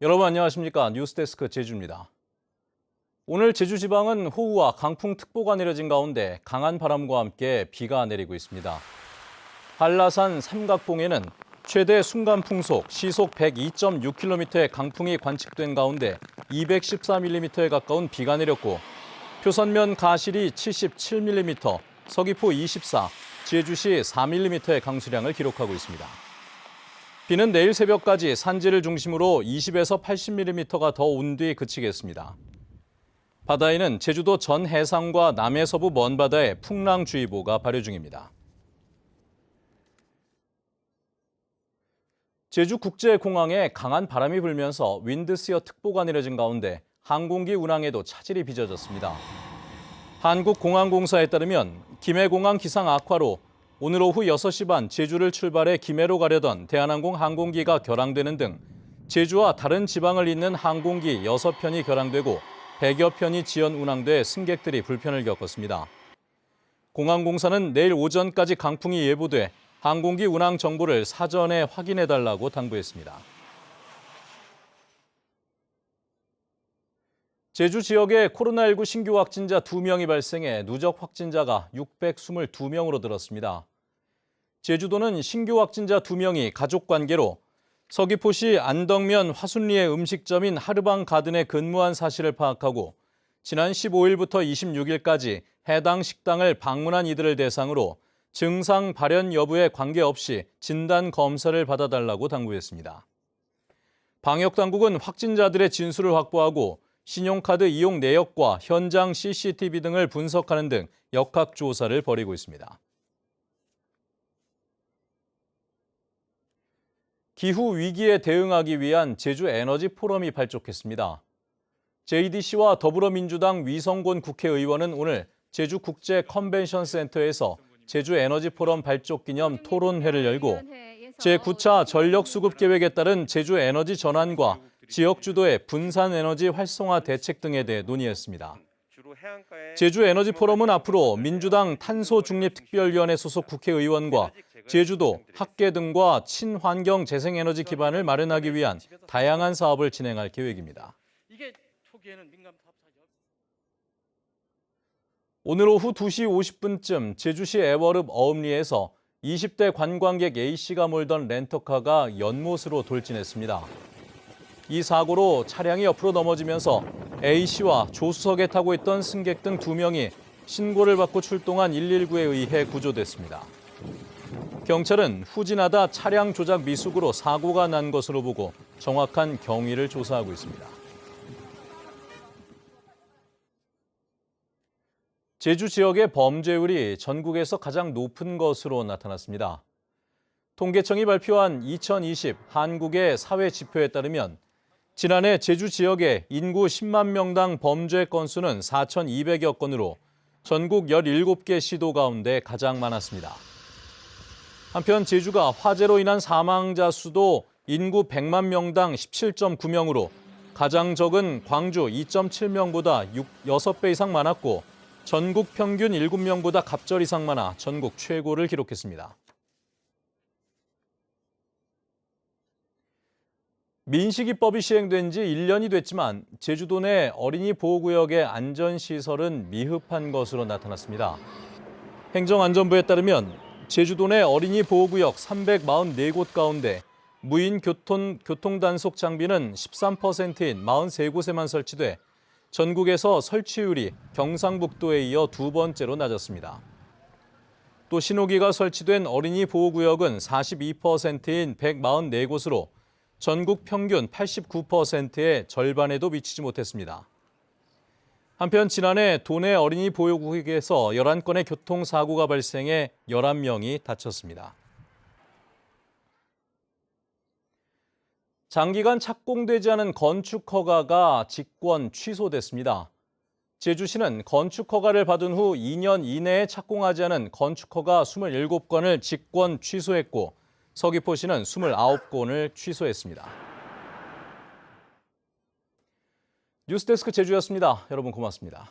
여러분 안녕하십니까? 뉴스데스크 제주입니다. 오늘 제주지방은 호우와 강풍특보가 내려진 가운데 강한 바람과 함께 비가 내리고 있습니다. 한라산 삼각봉에는 최대 순간풍속 시속 102.6km의 강풍이 관측된 가운데 214mm에 가까운 비가 내렸고 표선면 가실이 77mm, 서귀포 24, 제주시 4mm의 강수량을 기록하고 있습니다. 비는 내일 새벽까지 산지를 중심으로 20에서 80mm가 더 온 뒤 그치겠습니다. 바다에는 제주도 전 해상과 남해 서부 먼바다에 풍랑주의보가 발효 중입니다. 제주국제공항에 강한 바람이 불면서 윈드시어 특보가 내려진 가운데 항공기 운항에도 차질이 빚어졌습니다. 한국공항공사에 따르면 김해공항 기상 악화로 오늘 오후 6시 반 제주를 출발해 김해로 가려던 대한항공 항공기가 결항되는 등 제주와 다른 지방을 잇는 항공기 6편이 결항되고 100여 편이 지연 운항돼 승객들이 불편을 겪었습니다. 공항공사는 내일 오전까지 강풍이 예보돼 항공기 운항 정보를 사전에 확인해달라고 당부했습니다. 제주 지역에 코로나19 신규 확진자 2명이 발생해 누적 확진자가 622명으로 늘었습니다. 제주도는 신규 확진자 2명이 가족관계로 서귀포시 안덕면 화순리의 음식점인 하르방 가든에 근무한 사실을 파악하고 지난 15일부터 26일까지 해당 식당을 방문한 이들을 대상으로 증상 발현 여부에 관계없이 진단 검사를 받아달라고 당부했습니다. 방역당국은 확진자들의 진술을 확보하고 신용카드 이용 내역과 현장 CCTV 등을 분석하는 등 역학조사를 벌이고 있습니다. 기후 위기에 대응하기 위한 제주 에너지 포럼이 발족했습니다. JDC와 더불어민주당 위성곤 국회의원은 오늘 제주국제 컨벤션 센터에서 제주 에너지 포럼 발족 기념 토론회를 열고 제9차 전력 수급 계획에 따른 제주 에너지 전환과 지역 주도의 분산 에너지 활성화 대책 등에 대해 논의했습니다. 제주 에너지 포럼은 앞으로 민주당 탄소중립특별위원회 소속 국회의원과 제주도, 학계 등과 친환경 재생에너지 기반을 마련하기 위한 다양한 사업을 진행할 계획입니다. 오늘 오후 2시 50분쯤 제주시 애월읍 어음리에서 20대 관광객 A씨가 몰던 렌터카가 연못으로 돌진했습니다. 이 사고로 차량이 옆으로 넘어지면서 A씨와 조수석에 타고 있던 승객 등 2명이 신고를 받고 출동한 119에 의해 구조됐습니다. 경찰은 후진하다 차량 조작 미숙으로 사고가 난 것으로 보고 정확한 경위를 조사하고 있습니다. 제주 지역의 범죄율이 전국에서 가장 높은 것으로 나타났습니다. 통계청이 발표한 2020 한국의 사회 지표에 따르면 지난해 제주 지역의 인구 10만 명당 범죄 건수는 4,200여 건으로 전국 17개 시도 가운데 가장 많았습니다. 한편 제주가 화재로 인한 사망자 수도 인구 100만 명당 17.9명으로 가장 적은 광주 2.7명보다 6배 이상 많았고 전국 평균 7명보다 갑절 이상 많아 전국 최고를 기록했습니다. 민식이법이 시행된 지 1년이 됐지만 제주도 내 어린이 보호구역의 안전시설은 미흡한 것으로 나타났습니다. 행정안전부에 따르면 제주도 내 어린이 보호구역 344곳 가운데 무인 교통단속 장비는 13%인 43곳에만 설치돼 전국에서 설치율이 경상북도에 이어 2번째로 낮았습니다. 또 신호기가 설치된 어린이 보호구역은 42%인 144곳으로 전국 평균 89%의 절반에도 미치지 못했습니다. 한편 지난해 도내 어린이 보호구역에서 11건의 교통사고가 발생해 11명이 다쳤습니다. 장기간 착공되지 않은 건축 허가가 직권 취소됐습니다. 제주시는 건축 허가를 받은 후 2년 이내에 착공하지 않은 건축 허가 27건을 직권 취소했고 서귀포시는 29건을 취소했습니다. 뉴스데스크 제주였습니다. 여러분 고맙습니다.